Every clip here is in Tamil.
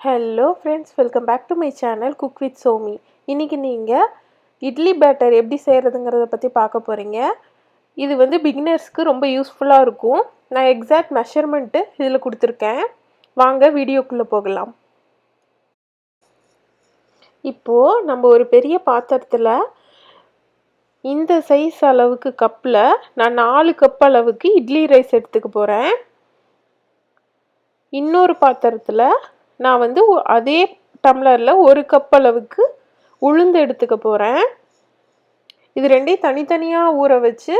Hello friends, welcome back to my channel cook with Somi. இன்றைக்கி நீங்கள் இட்லி பேட்டர் எப்படி செய்கிறதுங்கிறத பற்றி பார்க்க போகிறீங்க. இது வந்து பிகினர்ஸ்க்கு ரொம்ப யூஸ்ஃபுல்லாக இருக்கும். நான் எக்ஸாக்ட் மெஷர்மெண்ட்டு இதில் கொடுத்துருக்கேன். வாங்க வீடியோக்குள்ளே போகலாம். இப்போது நம்ம ஒரு பெரிய பாத்திரத்தில் இந்த சைஸ் அளவுக்கு கப்பில் நான் 4 கப் அளவுக்கு இட்லி ரைஸ் எடுத்துக்க போகிறேன். இன்னொரு பாத்திரத்தில் நான் வந்து அதே டம்ளரில் 1 கப் அளவுக்கு உளுந்து எடுத்துக்க போகிறேன். இது ரெண்டையும் தனித்தனியாக ஊற வச்சு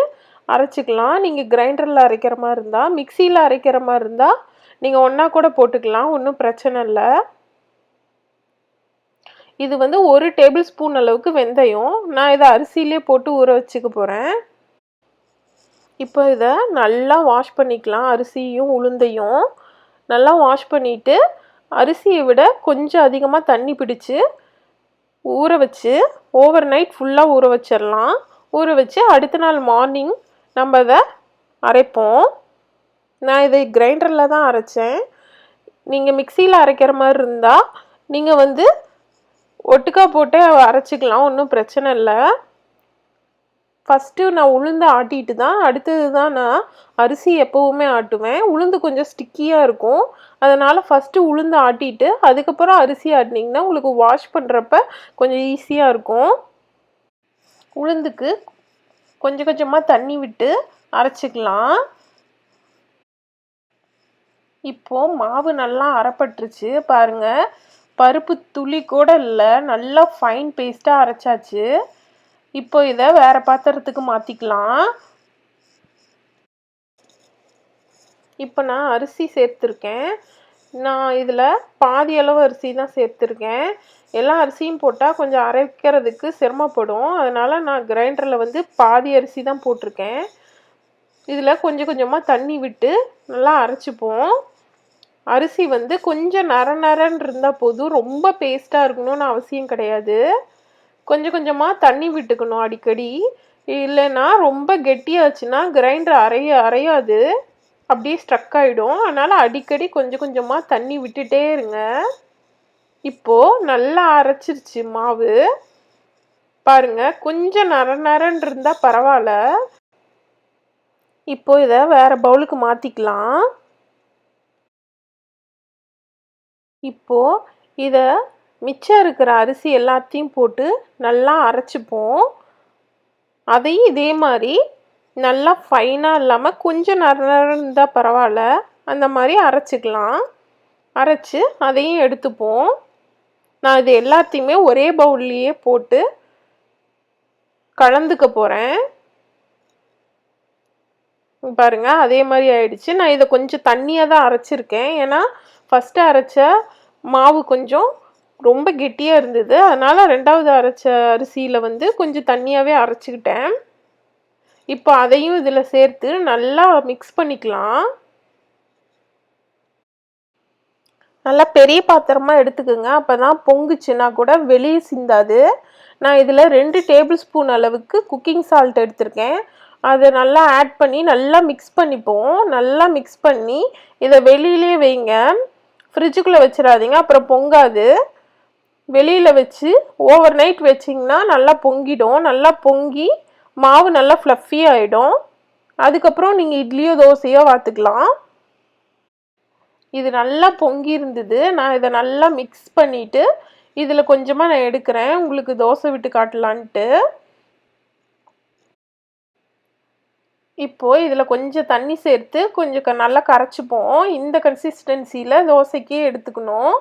அரைச்சிக்கலாம். நீங்கள் கிரைண்டரில் அரைக்கிற மாதிரி இருந்தால், மிக்சியில் அரைக்கிற மாதிரி இருந்தால் நீங்கள் ஒன்றா கூட போட்டுக்கலாம், ஒன்றும் பிரச்சனை இல்லை. இது வந்து 1 டேபிள் ஸ்பூன் அளவுக்கு வெந்தயம். நான் இதை அரிசியிலே போட்டு ஊற வச்சுக்க போகிறேன். இப்போ இதை நல்லா வாஷ் பண்ணிக்கலாம். அரிசியும் உளுந்தையும் நல்லா வாஷ் பண்ணிவிட்டு அரிசியை விட கொஞ்சம் அதிகமாக தண்ணி பிடிச்சி ஊற வச்சு ஓவர் நைட் ஃபுல்லாக ஊற வச்சிடலாம். ஊற வச்சு அடுத்த நாள் மார்னிங் நம்ம அதை அரைப்போம். நான் இதை கிரைண்டரில் தான் அரைச்சேன். நீங்கள் மிக்சியில் அரைக்கிற மாதிரி இருந்தால் நீங்கள் வந்து ஒட்டுக்கா போட்டு அரைச்சிக்கலாம், ஒன்றும் பிரச்சனை இல்லை. ஃபஸ்ட்டு நான் உளுந்து ஆட்டிட்டு தான் அடுத்தது தான் நான் அரிசி எப்போவுமே ஆட்டுவேன். உளுந்து கொஞ்சம் ஸ்டிக்கியாக இருக்கும், அதனால் ஃபஸ்ட்டு உளுந்து ஆட்டிட்டு அதுக்கப்புறம் அரிசி ஆட்டினீங்கன்னா உங்களுக்கு வாஷ் பண்ணுறப்ப கொஞ்சம் ஈஸியாக இருக்கும். உளுந்துக்கு கொஞ்சம் கொஞ்சமாக தண்ணி விட்டு அரைச்சிக்கலாம். இப்போது மாவு நல்லா அரைப்பட்டுருச்சு பாருங்கள். பருப்பு துளி கூட இல்லை, நல்லா ஃபைன் பேஸ்ட்டாக அரைச்சாச்சு. இப்போ இதை வேறு பாத்திரத்துக்கு மாற்றிக்கலாம். இப்போ நான் அரிசி சேர்த்துருக்கேன். நான் இதில் பாதி அளவு அரிசி தான் சேர்த்துருக்கேன். எல்லா அரிசியும் போட்டால் கொஞ்சம் அரைக்கிறதுக்கு சிரமப்படும், அதனால் நான் கிரைண்டரில் வந்து பாதி அரிசி தான் போட்டிருக்கேன். இதில் கொஞ்சம் கொஞ்சமாக தண்ணி விட்டு நல்லா அரைச்சிப்போம். அரிசி வந்து கொஞ்சம் நரன்னு இருந்தால் போதும், ரொம்ப பேஸ்ட்டாக இருக்கணும்னு அவசியம் கிடையாது. கொஞ்சம் கொஞ்சமாக தண்ணி விட்டுக்கணும் அடிக்கடி, இல்லைன்னா ரொம்ப கெட்டியாச்சுன்னா கிரைண்டர் அரையாது, அப்படியே ஸ்ட்ரக் ஆகிடும். அதனால் அடிக்கடி கொஞ்சம் கொஞ்சமாக தண்ணி விட்டுட்டே இருங்க. இப்போது நல்லா அரைச்சிருச்சு மாவு பாருங்கள். கொஞ்சம் நரன்னு இருந்தால் பரவாயில்ல. இப்போ இதை வேறு பவுலுக்கு மாற்றிக்கலாம். இப்போது இதை மிச்சம் இருக்கிற அரிசி எல்லாத்தையும் போட்டு நல்லா அரைச்சிப்போம். அதையும் இதே மாதிரி நல்லா ஃபைனாக இல்லாமல் கொஞ்சம் நரன்னு இருந்தால் பரவாயில்ல, அந்த மாதிரி அரைச்சிக்கலாம். அரைச்சி அதையும் எடுத்துப்போம். நான் இது எல்லாத்தையுமே ஒரே பவுல்லையே போட்டு கலந்துக்க போகிறேன். பாருங்கள், அதே மாதிரி ஆயிடுச்சு. நான் இதை கொஞ்சம் தண்ணியாக தான் அரைச்சிருக்கேன், ஏன்னா ஃபஸ்ட்டு அரைச்ச மாவு கொஞ்சம் ரொம்ப கெட்டியாக இருந்தது, அதனால் ரெண்டாவது அரைச்ச அரிசியில் வந்து கொஞ்சம் தண்ணியாகவே அரைச்சிக்கிட்டேன். இப்போ அதையும் இதில் சேர்த்து நல்லா மிக்ஸ் பண்ணிக்கலாம். நல்லா பெரிய பாத்திரமாக எடுத்துக்கோங்க, அப்போ தான் பொங்குச்சுன்னா கூட வெளியே சிந்தாது. நான் இதில் 2 டேபிள் ஸ்பூன் அளவுக்கு குக்கிங் சால்ட் எடுத்திருக்கேன். அதை நல்லா ஆட் பண்ணி நல்லா மிக்ஸ் பண்ணிப்போம். நல்லா மிக்ஸ் பண்ணி இதை வெளியிலே வைங்க, ஃப்ரிட்ஜுக்குள்ளே வச்சிடாதீங்க, அப்புறம் பொங்காது. வெளியில் வச்சு ஓவர் நைட் வச்சிங்கன்னா நல்லா பொங்கிடும். நல்லா பொங்கி மாவு நல்லா ஃப்ளஃபி ஆகிடும். அதுக்கப்புறம் நீங்கள் இட்லியோ தோசையோ வாத்துக்கலாம். இது நல்லா பொங்கி இருந்தது. நான் இதை நல்லா மிக்ஸ் பண்ணிவிட்டு இதில் கொஞ்சமாக நான் எடுக்கிறேன், உங்களுக்கு தோசை விட்டு காட்டலான்ட்டு. இப்போது இதில் கொஞ்சம் தண்ணி சேர்த்து கொஞ்சம் நல்லா கரைச்சிப்போம். இந்த கன்சிஸ்டன்சியில் தோசைக்கு எடுத்துக்கணும்.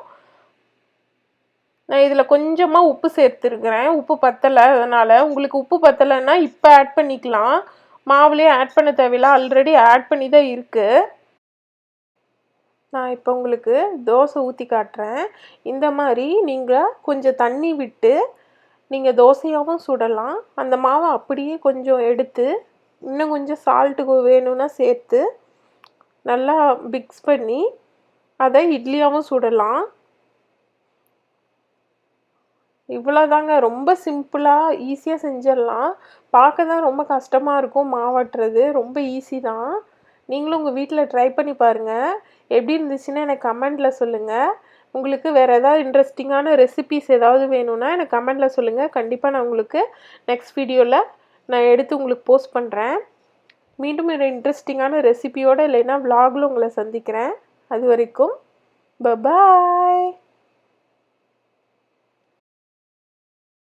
நான் இதில் கொஞ்சமாக உப்பு சேர்த்துருக்கிறேன், உப்பு பத்தலை, அதனால் உங்களுக்கு உப்பு பத்தலைன்னா இப்போ ஆட் பண்ணிக்கலாம். மாவுலேயே ஆட் பண்ண தேவையில்லை, ஆல்ரெடி ஆட் பண்ணி தான் இருக்குது. நான் இப்போ உங்களுக்கு தோசை ஊற்றி காட்டுறேன். இந்த மாதிரி நீங்கள் கொஞ்சம் தண்ணி விட்டு நீங்கள் தோசையாகவும் சுடலாம். அந்த மாவை அப்படியே கொஞ்சம் எடுத்து இன்னும் கொஞ்சம் சால்ட்டு வேணும்னா சேர்த்து நல்லா மிக்ஸ் பண்ணி அதை இட்லியாகவும் சுடலாம். இவ்வளோதாங்க, ரொம்ப சிம்பிளாக ஈஸியாக செஞ்சிடலாம். பார்க்க தான் ரொம்ப கஷ்டமாக இருக்கும், மாவாட்டுறது ரொம்ப ஈஸி தான். நீங்களும் உங்கள் வீட்டில் ட்ரை பண்ணி பாருங்கள். எப்படி இருந்துச்சுன்னு எனக்கு கமெண்டில் சொல்லுங்கள். உங்களுக்கு வேறு ஏதாவது இன்ட்ரெஸ்டிங்கான ரெசிபீஸ் ஏதாவது வேணும்னா எனக்கு கமெண்டில் சொல்லுங்கள். கண்டிப்பாக நான் உங்களுக்கு நெக்ஸ்ட் வீடியோவில் நான் எடுத்து உங்களுக்கு போஸ்ட் பண்ணுறேன். மீண்டும் ஒரு இன்ட்ரெஸ்டிங்கான ரெசிபியோடு இல்லைன்னா விலாகில் உங்களை சந்திக்கிறேன். அது வரைக்கும் பாய்.